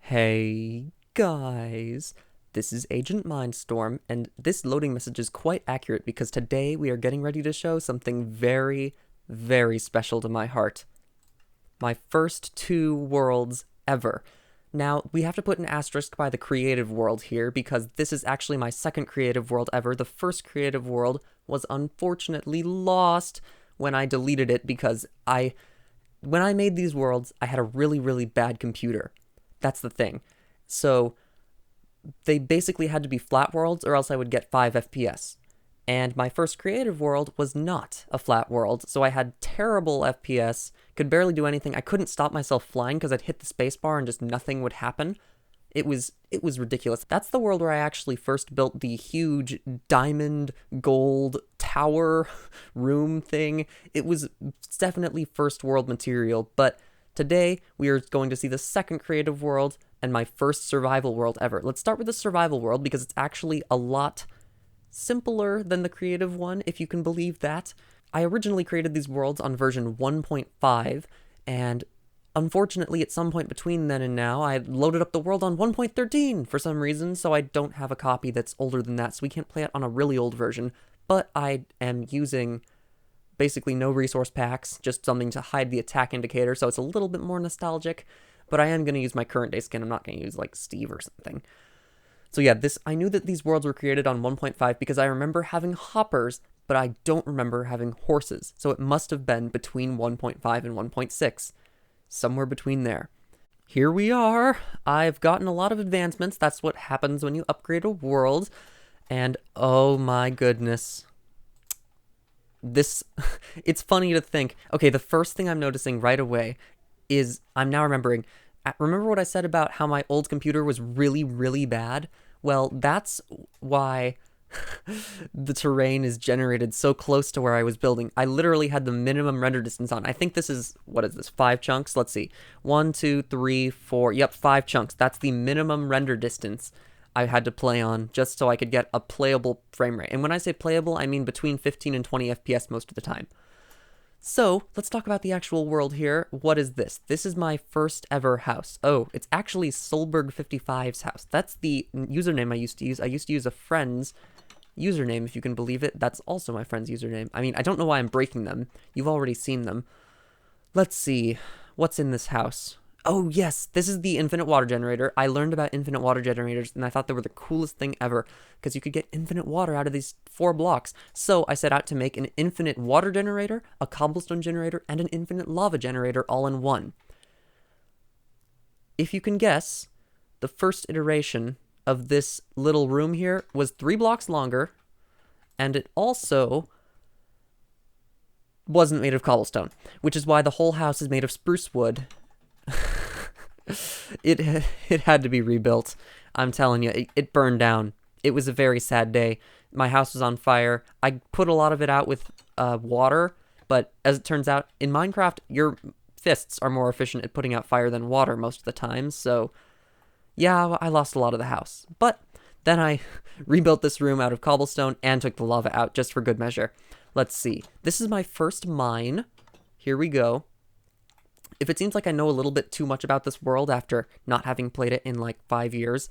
Hey guys, this is AgentMindStorm, and this loading message is quite accurate because today we are getting ready to show something very, very special to my heart. My first two worlds ever. Now, we have to put an asterisk by the creative world here because this is actually my second creative world ever. The first creative world was unfortunately lost when I deleted it because when I made these worlds, I had a really, really bad computer. That's the thing. So they basically had to be flat worlds or else I would get 5 FPS. And my first creative world was not a flat world, so I had terrible FPS, could barely do anything. I couldn't stop myself flying because I'd hit the spacebar and just nothing would happen. It was ridiculous. That's the world where I actually first built the huge diamond gold tower room thing. It was definitely first world material, but today we are going to see the second creative world and my first survival world ever. Let's start with the survival world because it's actually a lot simpler than the creative one, if you can believe that. I originally created these worlds on version 1.5, and unfortunately, at some point between then and now, I loaded up the world on 1.13 for some reason, so I don't have a copy that's older than that, so we can't play it on a really old version, but I am using basically no resource packs, just something to hide the attack indicator, so it's a little bit more nostalgic, but I am going to use my current day skin. I'm not going to use, like, Steve or something. So yeah, I knew that these worlds were created on 1.5 because I remember having hoppers, but I don't remember having horses, so it must have been between 1.5 and 1.6. Somewhere between there. Here we are. I've gotten a lot of advancements. That's what happens when you upgrade a world. And oh my goodness. It's funny to think. Okay, the first thing I'm noticing right away is I'm now remembering. Remember what I said about how my old computer was really, really bad? Well, that's why the terrain is generated so close to where I was building. I literally had the minimum render distance on. I think this is, what is this, 5 chunks? Let's see. 1, 2, 3, 4, yep, 5 chunks. That's the minimum render distance I had to play on just so I could get a playable frame rate. And when I say playable, I mean between 15 and 20 FPS most of the time. So, let's talk about the actual world here. What is this? This is my first ever house. Oh, it's actually Solberg55's house. That's the username I used to use. I used to use a friend's username, if you can believe it. That's also my friend's username. I mean, I don't know why I'm breaking them. You've already seen them. Let's see. What's in this house? Oh, yes. This is the infinite water generator. I learned about infinite water generators, and I thought they were the coolest thing ever, because you could get infinite water out of these 4 blocks. So I set out to make an infinite water generator, a cobblestone generator, and an infinite lava generator all in one. If you can guess, the first iteration of this little room here was 3 blocks longer, and it also wasn't made of cobblestone, which is why the whole house is made of spruce wood. It had to be rebuilt. I'm telling you, it burned down. It was a very sad day. My house was on fire. I put a lot of it out with water, but as it turns out, in Minecraft, your fists are more efficient at putting out fire than water most of the time, so yeah, I lost a lot of the house. But then I rebuilt this room out of cobblestone and took the lava out just for good measure. Let's see. This is my first mine. Here we go. If it seems like I know a little bit too much about this world after not having played it in like 5 years,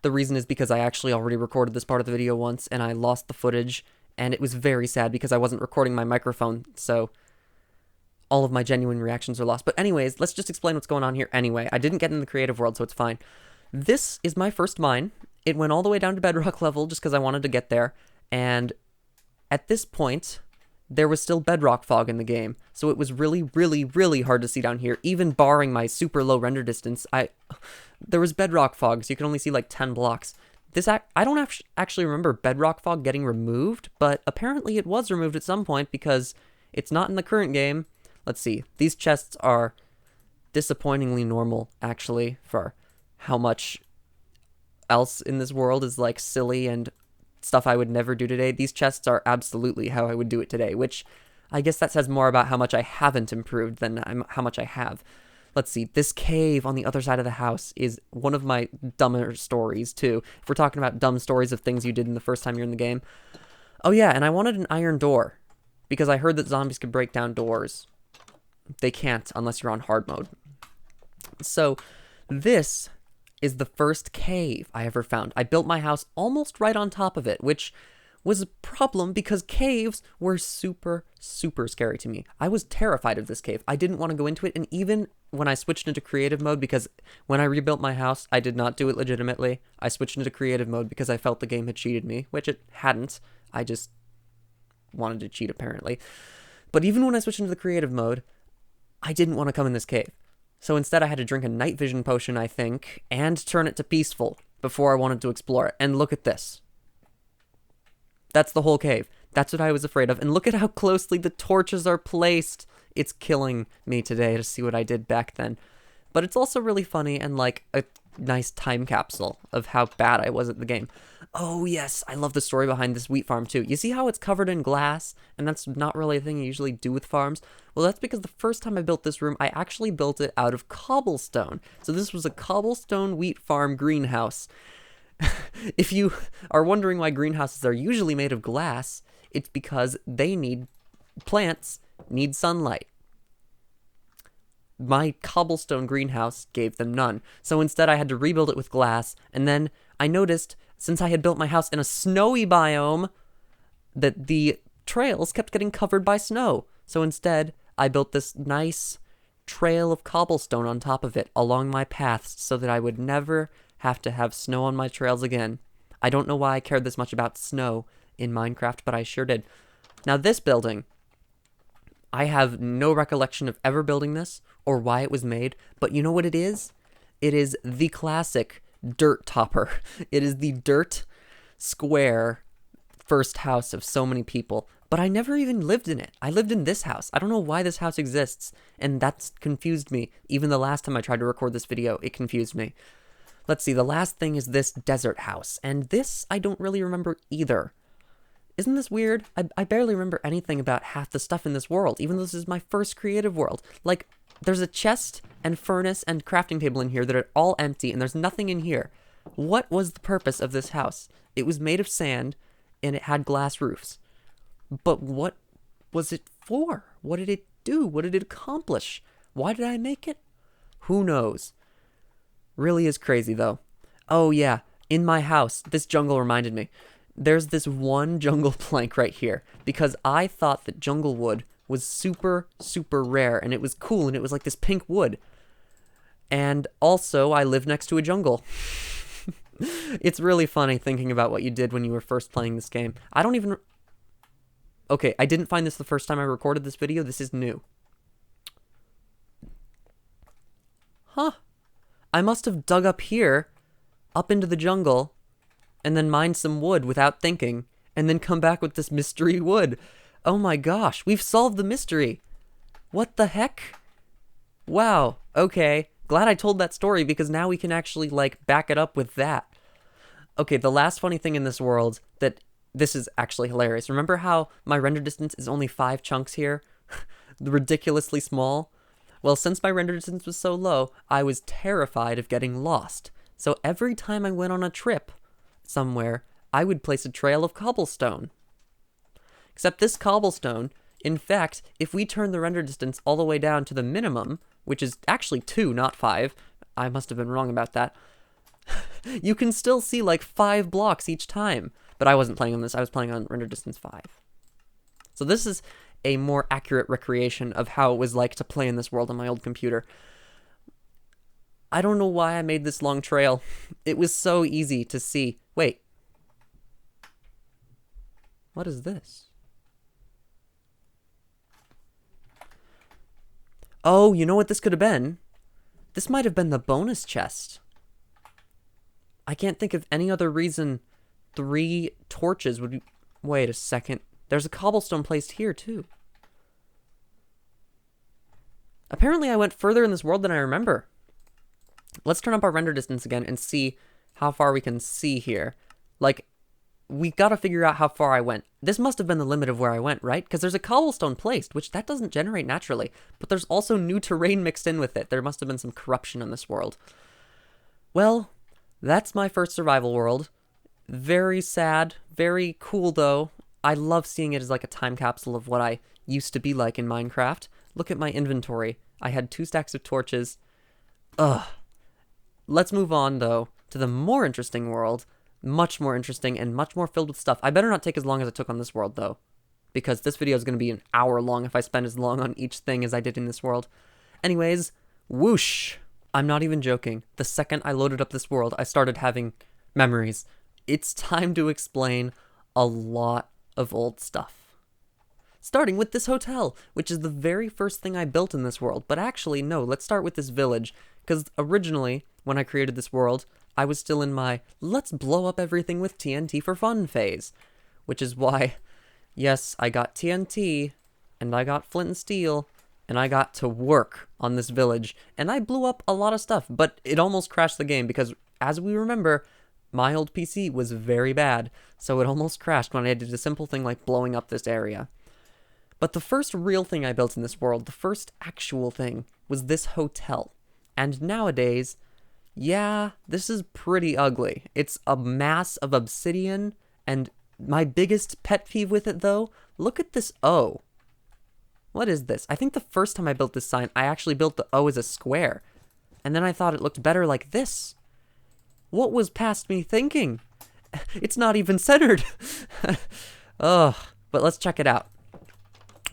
the reason is because I actually already recorded this part of the video once and I lost the footage, and it was very sad because I wasn't recording my microphone, so all of my genuine reactions are lost. But anyways, let's just explain what's going on here anyway. I didn't get in the creative world, so it's fine. This is my first mine. It went all the way down to bedrock level just because I wanted to get there, and at this point, there was still bedrock fog in the game, so it was really, really, really hard to see down here, even barring my super low render distance. There was bedrock fog, so you can only see like 10 blocks. I don't actually remember bedrock fog getting removed, but apparently it was removed at some point because it's not in the current game. Let's see. These chests are disappointingly normal, actually, for how much else in this world is like silly and stuff I would never do today. These chests are absolutely how I would do it today, which I guess that says more about how much I haven't improved than how much I have. Let's see, this cave on the other side of the house is one of my dumber stories, too. If we're talking about dumb stories of things you did in the first time you're in the game. Oh yeah, and I wanted an iron door, because I heard that zombies could break down doors. They can't unless you're on hard mode. So, this is the first cave I ever found. I built my house almost right on top of it, which was a problem because caves were super, super scary to me. I was terrified of this cave. I didn't want to go into it, and even when I switched into creative mode, because when I rebuilt my house, I did not do it legitimately. I switched into creative mode because I felt the game had cheated me, which it hadn't. I just wanted to cheat, apparently. But even when I switched into the creative mode, I didn't want to come in this cave. So instead I had to drink a night vision potion, I think, and turn it to peaceful before I wanted to explore it. And look at this. That's the whole cave. That's what I was afraid of. And look at how closely the torches are placed. It's killing me today to see what I did back then. But it's also really funny and like a nice time capsule of how bad I was at the game. Oh yes, I love the story behind this wheat farm too. You see how it's covered in glass? And that's not really a thing you usually do with farms? Well, that's because the first time I built this room, I actually built it out of cobblestone. So this was a cobblestone wheat farm greenhouse. If you are wondering why greenhouses are usually made of glass, it's because plants need sunlight. My cobblestone greenhouse gave them none. So instead I had to rebuild it with glass, and then I noticed, since I had built my house in a snowy biome, that the trails kept getting covered by snow. So instead, I built this nice trail of cobblestone on top of it along my paths so that I would never have to have snow on my trails again. I don't know why I cared this much about snow in Minecraft, but I sure did. Now this building, I have no recollection of ever building this or why it was made, but you know what it is? It is the classic dirt topper. It is the dirt square first house of so many people, but I never even lived in it. I lived in this house. I don't know why this house exists, and that's confused me. Even the last time I tried to record this video, it confused me. Let's see, the last thing is this desert house, and this I don't really remember either. Isn't this weird? I barely remember anything about half the stuff in this world, even though this is my first creative world. Like, there's a chest and furnace and crafting table in here that are all empty, and there's nothing in here. What was the purpose of this house? It was made of sand, and it had glass roofs. But what was it for? What did it do? What did it accomplish? Why did I make it? Who knows? Really is crazy, though. Oh, yeah. In my house, this jungle reminded me. There's this one jungle plank right here, because I thought that jungle wood was super, super rare, and it was cool, and it was like this pink wood. And also, I live next to a jungle. It's really funny thinking about what you did when you were first playing this game. I don't even... Okay, I didn't find this the first time I recorded this video. This is new. Huh. I must have dug up here, up into the jungle, and then mined some wood without thinking, and then come back with this mystery wood. Oh my gosh, we've solved the mystery. What the heck? Wow, okay. Glad I told that story because now we can actually, like, back it up with that. Okay, the last funny thing in this world that... This is actually hilarious. Remember how my render distance is only 5 chunks here? Ridiculously small? Well, since my render distance was so low, I was terrified of getting lost. So every time I went on a trip somewhere, I would place a trail of cobblestone. Except this cobblestone, in fact, if we turn the render distance all the way down to the minimum, which is actually 2, not 5, I must have been wrong about that, you can still see like 5 blocks each time. But I wasn't playing on this, I was playing on render distance 5. So this is a more accurate recreation of how it was like to play in this world on my old computer. I don't know why I made this long trail. It was so easy to see. Wait. What is this? Oh, you know what this could have been? This might have been the bonus chest. I can't think of any other reason 3 torches would be... Wait a second. There's a cobblestone placed here, too. Apparently, I went further in this world than I remember. Let's turn up our render distance again and see how far we can see here. Like, we gotta figure out how far I went. This must have been the limit of where I went, right? Because there's a cobblestone placed, which that doesn't generate naturally. But there's also new terrain mixed in with it. There must have been some corruption in this world. Well, that's my first survival world. Very sad, very cool though. I love seeing it as like a time capsule of what I used to be like in Minecraft. Look at my inventory. I had 2 stacks of torches. Ugh. let's move on, though, to the more interesting world. Much more interesting and much more filled with stuff. I better not take as long as it took on this world, though, because this video is going to be an hour long if I spend as long on each thing as I did in this world. Anyways, whoosh. I'm not even joking. The second I loaded up this world, I started having memories. It's time to explain a lot of old stuff. Starting with this hotel, which is the very first thing I built in this world. But actually, no, let's start with this village, because originally, when I created this world, I was still in my let's blow up everything with TNT for fun phase. Which is why, yes, I got TNT, and I got flint and steel, and I got to work on this village, and I blew up a lot of stuff, but it almost crashed the game, because, as we remember, my old PC was very bad, so it almost crashed when I did a simple thing like blowing up this area. But the first real thing I built in this world, the first actual thing, was this hotel. And nowadays, yeah, this is pretty ugly. It's a mass of obsidian, and my biggest pet peeve with it, though, look at this O. What is this? I think the first time I built this sign, I actually built the O as a square. And then I thought it looked better like this. What was past me thinking? It's not even centered. Ugh, but let's check it out.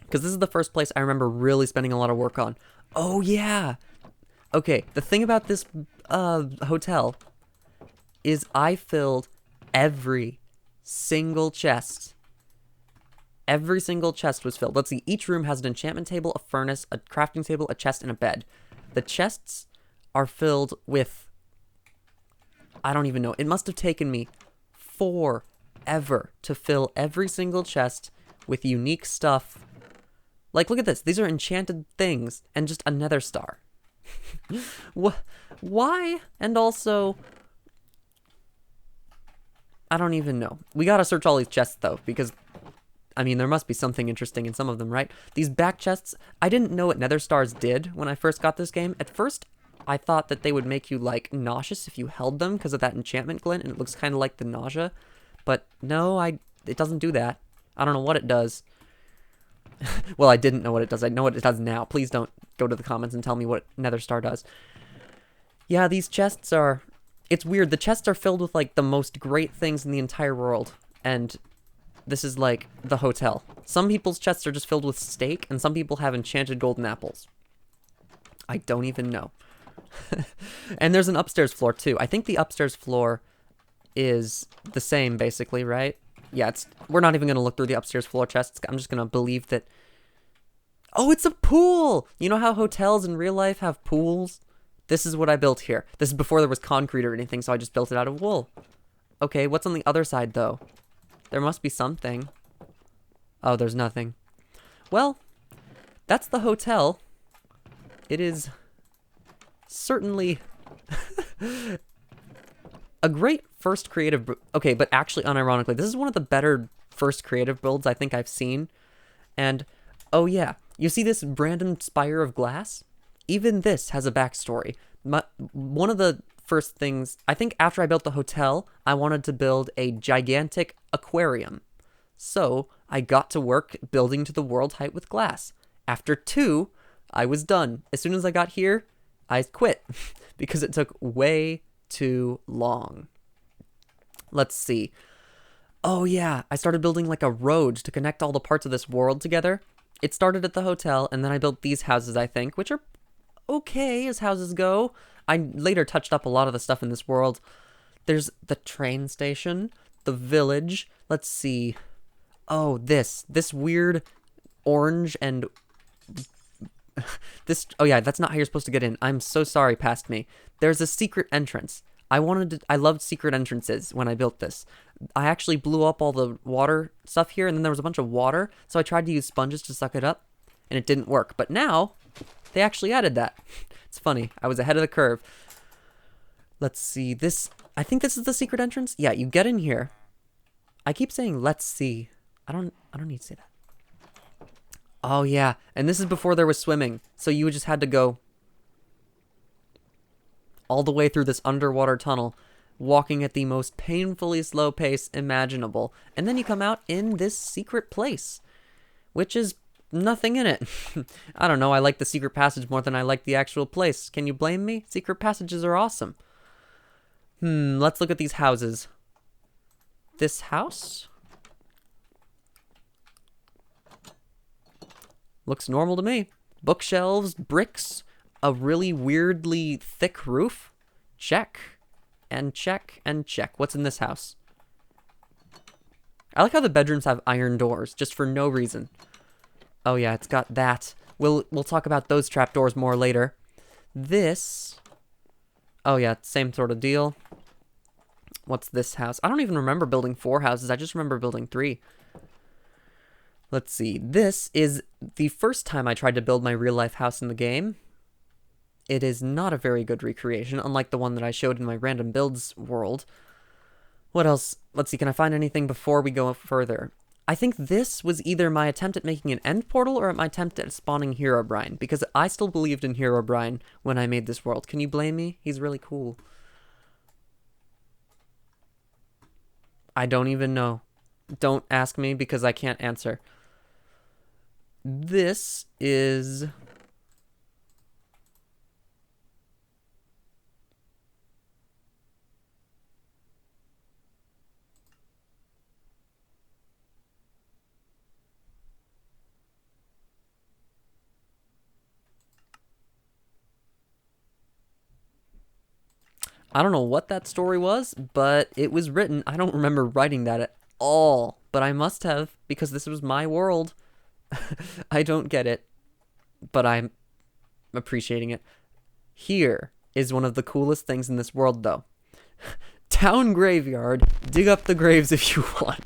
Because this is the first place I remember really spending a lot of work on. Oh, yeah. Okay, the thing about this hotel is I filled every single chest. Every single chest was filled. Let's see, each room has an enchantment table, a furnace, a crafting table, a chest, and a bed. The chests are filled with... I don't even know. It must have taken me forever to fill every single chest with unique stuff. Like, look at this. These are enchanted things and just a nether star. Why? And also, I don't even know. We gotta search all these chests, though, because, I mean, there must be something interesting in some of them, right? These back chests, I didn't know what nether stars did when I first got this game. At first, I thought that they would make you, like, nauseous if you held them because of that enchantment glint, and it looks kind of like the nausea. But no, it doesn't do that. I don't know what it does. Well, I didn't know what it does. I know what it does now. Please don't go to the comments and tell me what nether star does. Yeah, these chests are... It's weird. The chests are filled with, like, the most great things in the entire world. And this is, like, the hotel. Some people's chests are just filled with steak, and some people have enchanted golden apples. I don't even know. And there's an upstairs floor, too. I think the upstairs floor is the same, basically, right? Yeah, we're not even going to look through the upstairs floor chests. I'm just going to believe that... Oh, it's a pool! You know how hotels in real life have pools? This is what I built here. This is before there was concrete or anything, so I just built it out of wool. Okay, what's on the other side, though? There must be something. Oh, there's nothing. Well, that's the hotel. It is certainly... a great first creative... Okay, but actually, unironically, this is one of the better first creative builds I think I've seen. And, oh yeah, you see this random spire of glass? Even this has a backstory. One of the first things... I think after I built the hotel, I wanted to build a gigantic aquarium. So, I got to work building to the world height with glass. After 2, I was done. As soon as I got here, I quit. Because it took way too long. Let's see. Oh yeah, I started building like a road to connect all the parts of this world together. It started at the hotel, and then I built these houses, I think, which are okay as houses go. I later touched up a lot of the stuff in this world. There's the train station, the village. Let's see. Oh, this weird orange and this... Oh yeah, that's not how you're supposed to get in. I'm so sorry, past me. There's a secret entrance. I loved secret entrances when I built this. I actually blew up all the water stuff here, and then there was a bunch of water, so I tried to use sponges to suck it up, and it didn't work. But now, they actually added that. It's funny. I was ahead of the curve. Let's see. I think this is the secret entrance. Yeah, you get in here. I keep saying, let's see. I don't need to say that. Oh, yeah. And this is before there was swimming. So you just had to go all the way through this underwater tunnel, walking at the most painfully slow pace imaginable. And then you come out in this secret place, which is nothing in it. I don't know. I like the secret passage more than I like the actual place. Can you blame me? Secret passages are awesome. Let's look at these houses. This house? Looks normal to me. Bookshelves, bricks, a really weirdly thick roof. Check. And check, and check. What's in this house? I like how the bedrooms have iron doors, just for no reason. Oh yeah, it's got that. We'll talk about those trapdoors more later. This... Oh yeah, same sort of deal. What's this house? I don't even remember building 4 houses. I just remember building 3. Let's see. This is the first time I tried to build my real-life house in the game. It is not a very good recreation, unlike the one that I showed in my random builds world. What else? Let's see, can I find anything before we go further? I think this was either my attempt at making an end portal or my attempt at spawning Herobrine, because I still believed in Herobrine when I made this world. Can you blame me? He's really cool. I don't even know. Don't ask me because I can't answer. This is... I don't know what that story was, but it was written. I don't remember writing that at all, but I must have, because this was my world. I don't get it, but I'm appreciating it. Here is one of the coolest things in this world, though. Town graveyard. Dig up the graves if you want.